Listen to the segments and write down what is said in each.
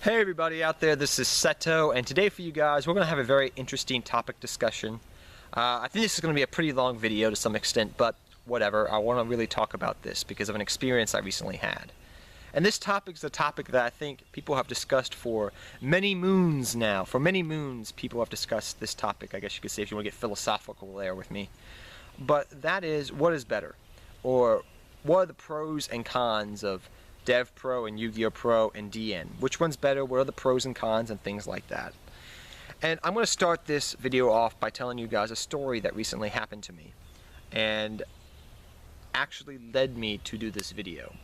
Hey everybody out there, this is Seto, and today for you guys we're going to have a very interesting topic discussion. I think this is going to be a pretty long video to some extent, but whatever, I want to really talk about this because of an experience I recently had. And this topic is a topic that I think people have discussed for many moons now. For many moons people have discussed this topic, I guess you could say, if you want to get philosophical there with me. But that is, what is better? Or what are the pros and cons of DevPro and Yu-Gi-Oh! Pro and DN? Which one's better? What are the pros and cons and things like that? And I'm going to start this video off by telling you guys a story that recently happened to me and actually led me to do this video.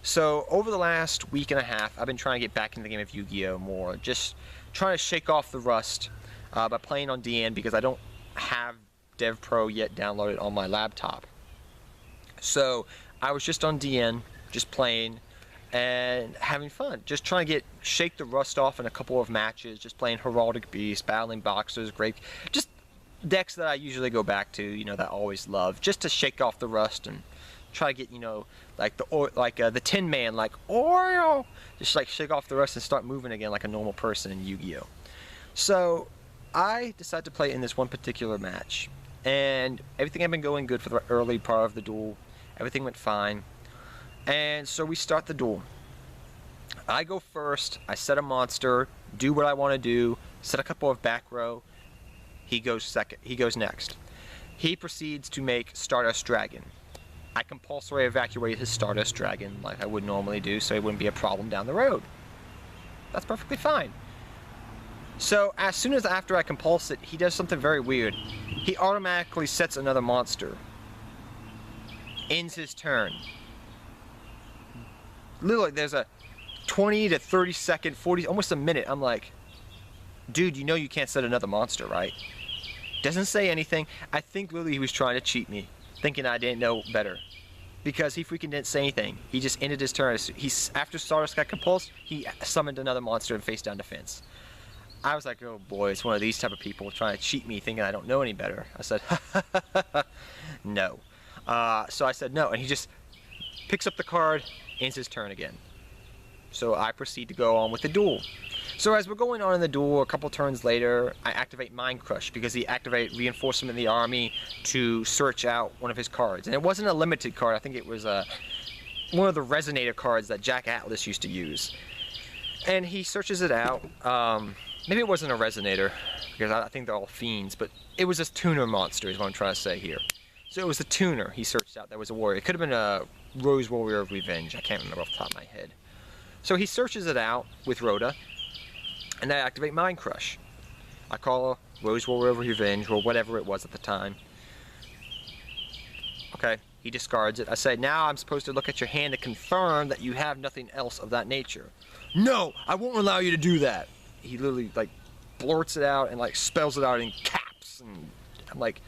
So over the last week and a half I've been trying to get back into the game of Yu-Gi-Oh! More, just trying to shake off the rust by playing on DN because I don't have DevPro yet downloaded on my laptop. So I was just on DN, just playing and having fun, just trying to shake the rust off in a couple of matches, just playing Heraldic Beast, Battling Boxers, Great, just decks that I usually go back to, you know, that I always love, just to shake off the rust and try to get, you know, like the Tin Man, like Oreo, just like shake off the rust and start moving again like a normal person in Yu-Gi-Oh! So I decided to play in this one particular match, and everything had been going good for the early part of the duel. Everything went fine. And so we start the duel. I go first, I set a monster, do what I want to do, set a couple of back row. He goes second. He goes next. He proceeds to make Stardust Dragon. I compulsory evacuate his Stardust Dragon like I would normally do, so it wouldn't be a problem down the road. That's perfectly fine. So as soon as after I compulse it, he does something very weird. He automatically sets another monster. Ends his turn. Literally, there's a 20 to 30 second, 40, almost a minute. I'm like, dude, you know you can't set another monster, right? Doesn't say anything. I think literally he was trying to cheat me, thinking I didn't know better. Because he freaking didn't say anything. He just ended his turn. After Stardust got compulsed, he summoned another monster and face down defense. I was like, oh boy, it's one of these type of people trying to cheat me, thinking I don't know any better. I said, no. So I said no, and he just picks up the card, ends his turn again. So I proceed to go on with the duel. So as we're going on in the duel, a couple turns later, I activate Mind Crush because he activated Reinforcement in the Army to search out one of his cards. And it wasn't a limited card, I think it was one of the Resonator cards that Jack Atlas used to use. And he searches it out. Maybe it wasn't a Resonator, because I think they're all fiends, but it was a tuner monster is what I'm trying to say here. So it was a tuner he searched out that was a warrior. It could have been a Rose Warrior of Revenge. I can't remember off the top of my head. So he searches it out with Rhoda, and I activate Mind Crush. I call a Rose Warrior of Revenge, or whatever it was at the time. Okay, he discards it. I say, now I'm supposed to look at your hand to confirm that you have nothing else of that nature. No, I won't allow you to do that. He literally, like, blurts it out and, like, spells it out in caps. And I'm like,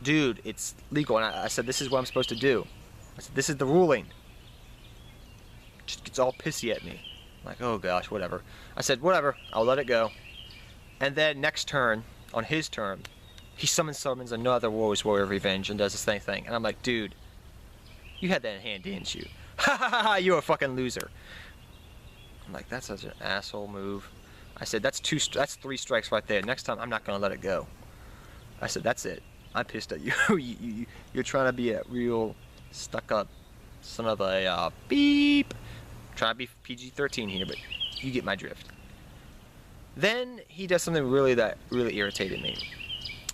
dude, it's legal. And I said, this is what I'm supposed to do. I said, this is the ruling. Just gets all pissy at me. I'm like, oh gosh, whatever. I said, whatever, I'll let it go. And then next turn, on his turn, he summons another Rose Warrior of Revenge and does the same thing. And I'm like, dude, you had that in hand, didn't you? Ha ha ha, you're a fucking loser. I'm like, that's such an asshole move. I said, that's 3 strikes right there. Next time, I'm not gonna let it go. I said, that's it. I'm pissed at you. You're trying to be a real stuck-up son of a beep. Trying to be PG-13 here, but you get my drift. Then he does something that really irritated me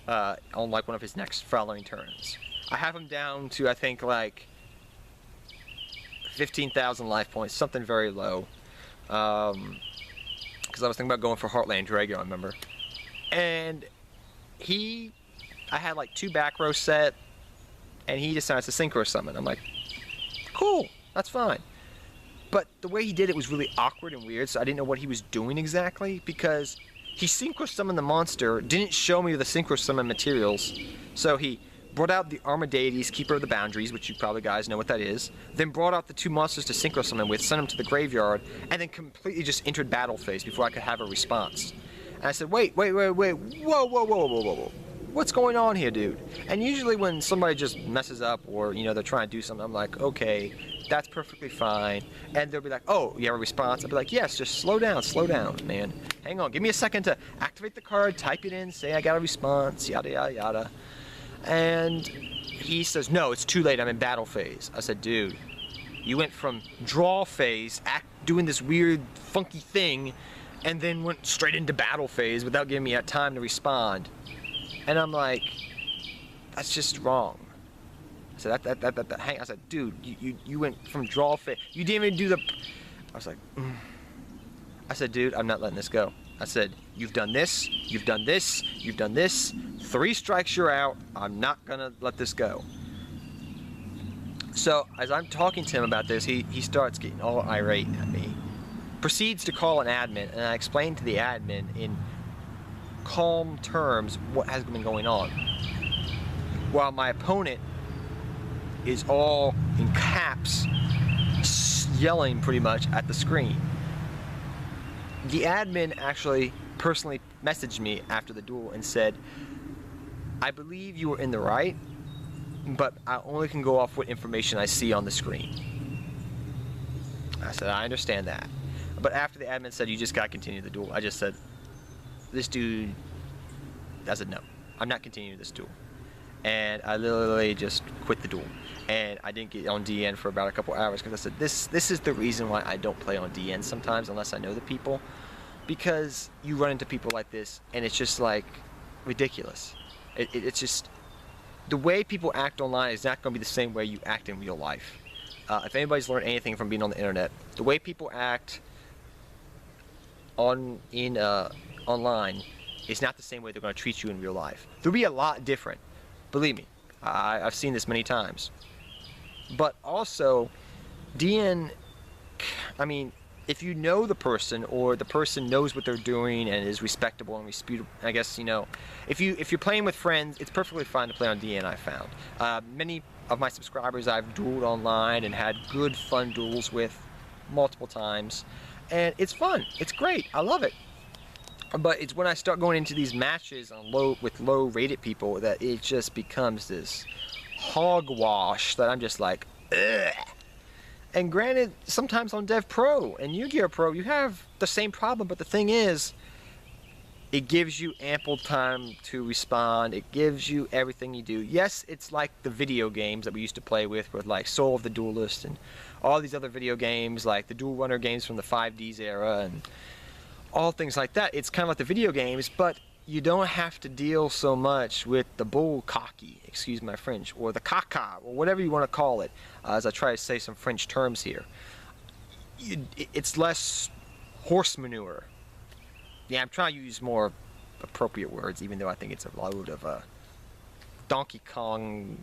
on like one of his next following turns. I have him down to, I think, like 15,000 life points, something very low. Because I was thinking about going for Heartland Drago, I remember. And I had like 2 back row set, and he decides to synchro summon. I'm like, cool, that's fine. But the way he did it was really awkward and weird, so I didn't know what he was doing exactly, because he synchro summoned the monster, didn't show me the synchro summon materials, so he brought out the Armor Deities, Keeper of the Boundaries, which you probably guys know what that is, then brought out the 2 monsters to synchro summon with, sent them to the graveyard, and then completely just entered battle phase before I could have a response. And I said, wait, whoa. What's going on here, dude? And usually when somebody just messes up or, you know, they're trying to do something, I'm like, okay, That's perfectly fine. And they'll be like, oh, you have a response? I'll be like, yes, just slow down, man. Hang on, give me a second to activate the card, type it in, say I got a response, yada, yada, yada. And he says, no, it's too late, I'm in battle phase. I said, dude, you went from draw phase, doing this weird, funky thing, and then went straight into battle phase without giving me time to respond. And I'm like, that's just wrong. I said, I said, dude, you went from draw phase. You didn't even do the. I was like, I said, dude, I'm not letting this go. I said, you've done this, you've done this, you've done this. 3 strikes, you're out. I'm not gonna let this go. So as I'm talking to him about this, he starts getting all irate at me. Proceeds to call an admin, and I explained to the admin in calm terms what has been going on. While my opponent is all in caps, yelling pretty much at the screen. The admin actually personally messaged me after the duel and said, I believe you were in the right, but I only can go off what information I see on the screen. I said, I understand that. But after the admin said, you just gotta continue the duel, I just said, this dude, I said, no, I'm not continuing this duel. And I literally just quit the duel. And I didn't get on DN for about a couple hours because I said, this is the reason why I don't play on DN sometimes unless I know the people. Because you run into people like this and it's just like ridiculous. It's just, the way people act online is not going to be the same way you act in real life. If anybody's learned anything from being on the internet, the way people act online is not the same way they're going to treat you in real life. They'll be a lot different. Believe me, I've seen this many times. But also, DN, I mean, if you know the person or the person knows what they're doing and is respectable and respectable, I guess, you know, if you're playing with friends, it's perfectly fine to play on DN, I found. Many of my subscribers I've dueled online and had good, fun duels with multiple times. And it's fun. It's great. I love it. But it's when I start going into these matches on with low rated people that it just becomes this hogwash that I'm just like, ugh. And granted, sometimes on DevPro and Yu-Gi-Oh! Pro, you have the same problem, but the thing is, it gives you ample time to respond. It gives you everything you do. Yes, it's like the video games that we used to play with like Soul of the Duelist and all these other video games, like the Duel Runner games from the 5Ds era and all things like that. It's kind of like the video games, but you don't have to deal so much with the bull cocky, excuse my French, or the caca, or whatever you want to call it, as I try to say some French terms here. It's less horse manure. Yeah, I'm trying to use more appropriate words, even though I think it's a load of Donkey Kong,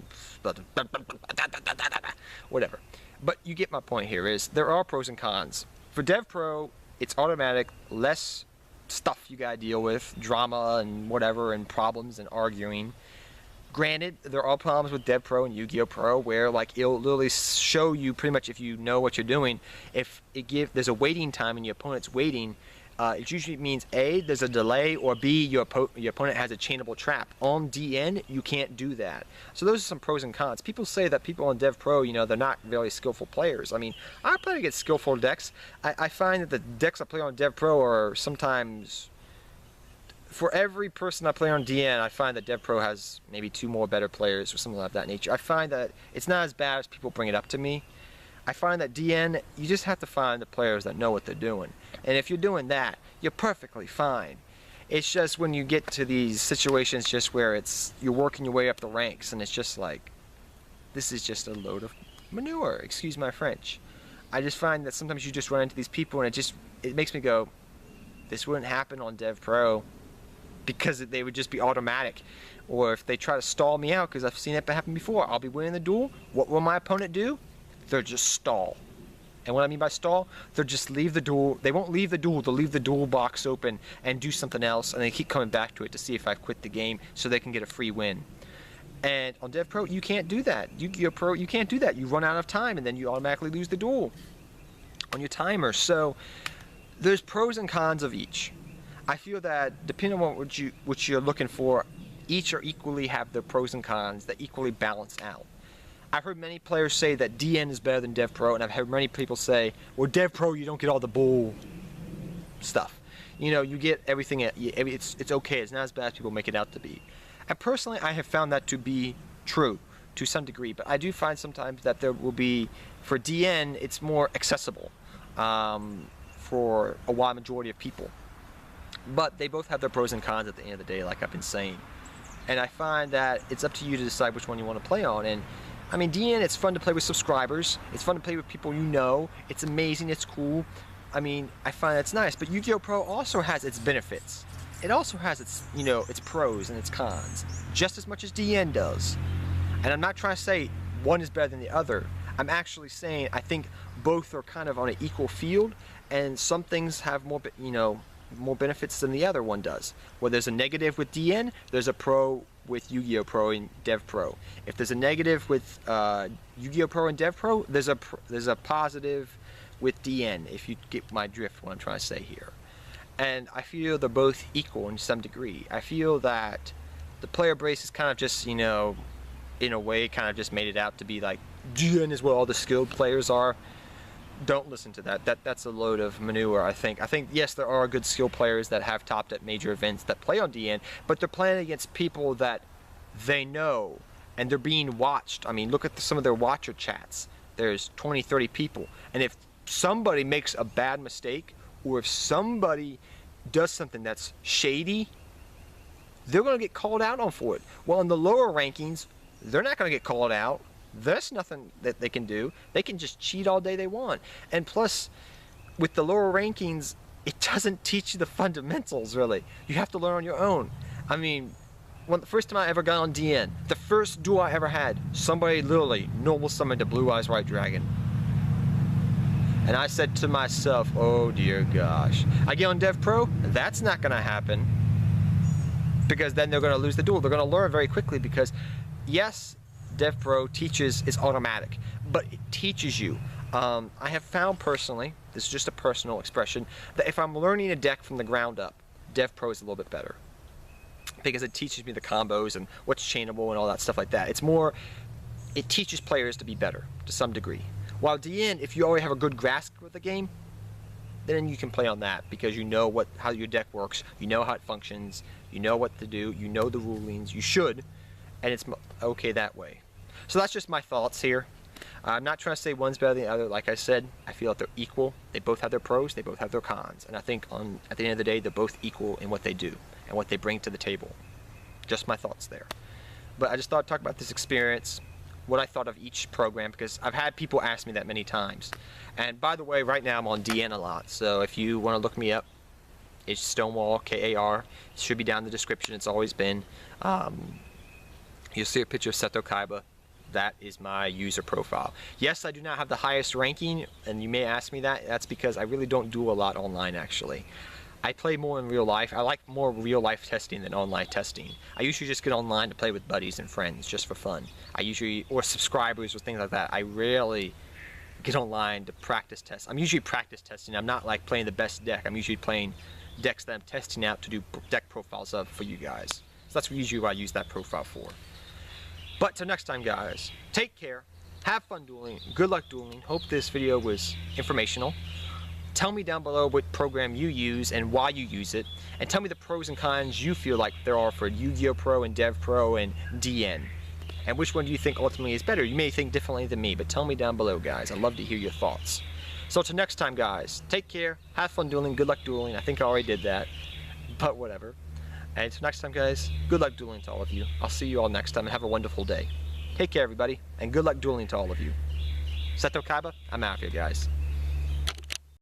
whatever. But you get my point here, is there are pros and cons. For DevPro, it's automatic, less stuff you gotta deal with, drama and whatever, and problems and arguing. Granted, there are problems with DevPro and Yu-Gi-Oh! Pro where like it'll literally show you pretty much if you know what you're doing. If there's a waiting time and your opponent's waiting, it usually means A, there's a delay, or B, your opponent has a chainable trap. On DN, you can't do that. So those are some pros and cons. People say that people on DevPro, you know, they're not really skillful players. I mean, I play against skillful decks. I find that the decks I play on DevPro are sometimes, for every person I play on DN, I find that DevPro has maybe 2 more better players or something of that nature. I find that it's not as bad as people bring it up to me. I find that DN, you just have to find the players that know what they're doing. And if you're doing that, you're perfectly fine. It's just when you get to these situations just where you're working your way up the ranks and it's just like, this is just a load of manure, excuse my French. I just find that sometimes you just run into these people and it makes me go, this wouldn't happen on DevPro because they would just be automatic. Or if they try to stall me out, because I've seen it happen before, I'll be winning the duel, what will my opponent do? They'll just stall. And what I mean by stall, they'll just leave the duel. They won't leave the duel, they'll leave the duel box open and do something else, and they keep coming back to it to see if I've quit the game so they can get a free win. And on DevPro, you can't do that. Yu-Gi-Oh! Pro, you can't do that. You run out of time and then you automatically lose the duel on your timer. So there's pros and cons of each. I feel that depending on what you're looking for, each are equally have their pros and cons that equally balance out. I've heard many players say that DN is better than DevPro, and I've heard many people say, well, DevPro, you don't get all the bull stuff. You know, you get everything, it's okay, it's not as bad as people make it out to be. And personally, I have found that to be true to some degree, but I do find sometimes that there will be, for DN, it's more accessible for a wide majority of people. But they both have their pros and cons at the end of the day, like I've been saying. And I find that it's up to you to decide which one you want to play on. And I mean, DN, it's fun to play with subscribers. It's fun to play with people you know. It's amazing. It's cool. I mean, I find that's nice. But Yu-Gi-Oh! Pro also has its benefits. It also has its, you know, its pros and its cons, just as much as DN does. And I'm not trying to say one is better than the other. I'm actually saying I think both are kind of on an equal field, and some things have more, you know, more benefits than the other one does. Where there's a negative with DN, there's a pro with Yu-Gi-Oh! Pro and DevPro. If there's a negative with Yu-Gi-Oh! Pro and DevPro, there's a positive with DN, if you get my drift, what I'm trying to say here. And I feel they're both equal in some degree. I feel that the player base is kind of just, you know, in a way, kind of just made it out to be like DN is where all the skilled players are. Don't listen to that. That's a load of manure, I think. I think, yes, there are good skill players that have topped at major events that play on DN, but they're playing against people that they know, and they're being watched. I mean, look at some of their watcher chats. There's 20, 30 people. And if somebody makes a bad mistake, or if somebody does something that's shady, they're going to get called out on for it. Well, in the lower rankings, they're not going to get called out. There's nothing that they can do. They can just cheat all day they want. And plus, with the lower rankings, it doesn't teach you the fundamentals, really. You have to learn on your own. I mean, the first time I ever got on DN, the first duel I ever had, somebody literally normal summoned a Blue Eyes White Dragon. And I said to myself, oh dear gosh. I get on DevPro, that's not going to happen. Because then they're going to lose the duel. They're going to learn very quickly because, yes, DevPro teaches, it's automatic, but it teaches you. I have found personally, this is just a personal expression, that if I'm learning a deck from the ground up, DevPro is a little bit better. Because it teaches me the combos and what's chainable and all that stuff like that. It's more, it teaches players to be better to some degree. While DN, if you already have a good grasp of the game, then you can play on that because you know how your deck works, you know how it functions, you know what to do, you know the rulings, you should, and it's okay that way. So that's just my thoughts here. I'm not trying to say one's better than the other. Like I said, I feel that they're equal. They both have their pros, they both have their cons, and I think at the end of the day, they're both equal in what they do and what they bring to the table. Just my thoughts there. But I just thought I'd talk about this experience, what I thought of each program, because I've had people ask me that many times. And by the way, right now I'm on DN a lot, so if you want to look me up, it's stonewallkar. It should be down in the description. It's always been. You'll see a picture of Seto Kaiba. That is my user profile. Yes, I do not have the highest ranking, and you may ask me that. That's because I really don't do a lot online, actually. I play more in real life. I like more real life testing than online testing. I usually just get online to play with buddies and friends just for fun. Or subscribers or things like that. I rarely get online to practice test. I'm usually practice testing. I'm not like playing the best deck. I'm usually playing decks that I'm testing out to do deck profiles of for you guys. So that's usually what I use that profile for. But till next time, guys, take care, have fun dueling, good luck dueling. Hope this video was informational. Tell me down below what program you use and why you use it, and tell me the pros and cons you feel like there are for Yu-Gi-Oh! Pro and DevPro and DN. And which one do you think ultimately is better? You may think differently than me, but tell me down below, guys. I'd love to hear your thoughts. So till next time, guys, take care, have fun dueling, good luck dueling. I think I already did that, but whatever. And until next time, guys, good luck dueling to all of you. I'll see you all next time and have a wonderful day. Take care, everybody, and good luck dueling to all of you. Seto Kaiba, I'm out here, guys.